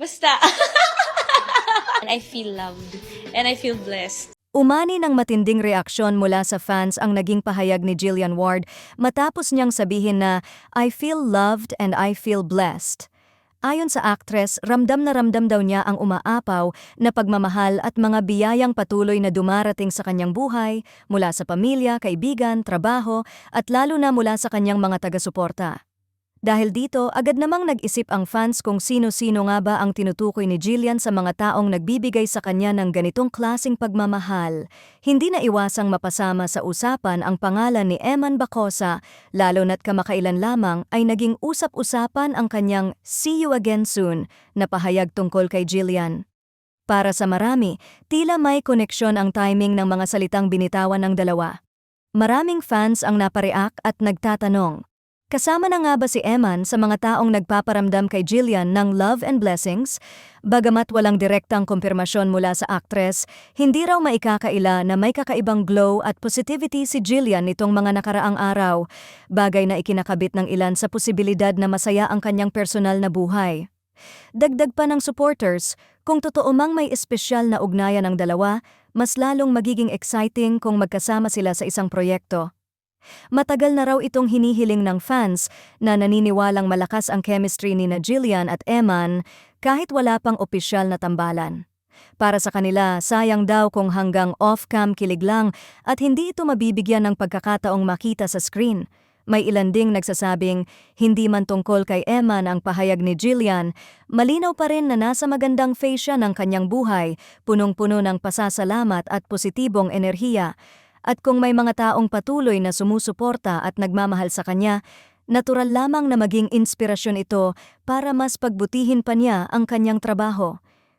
Basta, I feel loved and I feel blessed. Umani ng matinding reaksyon mula sa fans ang naging pahayag ni Jillian Ward matapos niyang sabihin na, "I feel loved and I feel blessed." Ayon sa aktres, ramdam na ramdam daw niya ang umaapaw na pagmamahal at mga biyayang patuloy na dumarating sa kanyang buhay mula sa pamilya, kaibigan, trabaho at lalo na mula sa kanyang mga taga-suporta. Dahil dito, agad namang nag-isip ang fans kung sino-sino nga ba ang tinutukoy ni Jillian sa mga taong nagbibigay sa kanya ng ganitong klaseng pagmamahal. Hindi na iwasang mapasama sa usapan ang pangalan ni Eman Bacosa, lalo na't kamakailan lamang ay naging usap-usapan ang kanyang "See you again soon" na pahayag tungkol kay Jillian. Para sa marami, tila may koneksyon ang timing ng mga salitang binitawan ng dalawa. Maraming fans ang napareact at nagtatanong, kasama na nga ba si Eman sa mga taong nagpaparamdam kay Jillian ng love and blessings? Bagamat walang direktang kumpirmasyon mula sa aktres, hindi raw maikakaila na may kakaibang glow at positivity si Jillian nitong mga nakaraang araw, bagay na ikinakabit ng ilan sa posibilidad na masaya ang kanyang personal na buhay. Dagdag pa ng supporters, kung totoo mang may espesyal na ugnayan ng dalawa, mas lalong magiging exciting kung magkasama sila sa isang proyekto. Matagal na raw itong hinihiling ng fans na naniniwalang malakas ang chemistry ni Jillian at Eman kahit wala pang opisyal na tambalan. Para sa kanila, sayang daw kung hanggang off-cam kilig lang at hindi ito mabibigyan ng pagkakataong makita sa screen. May ilan ding nagsasabing hindi man tungkol kay Eman ang pahayag ni Jillian, malinaw pa rin na nasa magandang phase siya ng kanyang buhay, punong-puno ng pasasalamat at positibong enerhiya. At kung may mga taong patuloy na sumusuporta at nagmamahal sa kanya, natural lamang na maging inspirasyon ito para mas pagbutihin pa niya ang kanyang trabaho.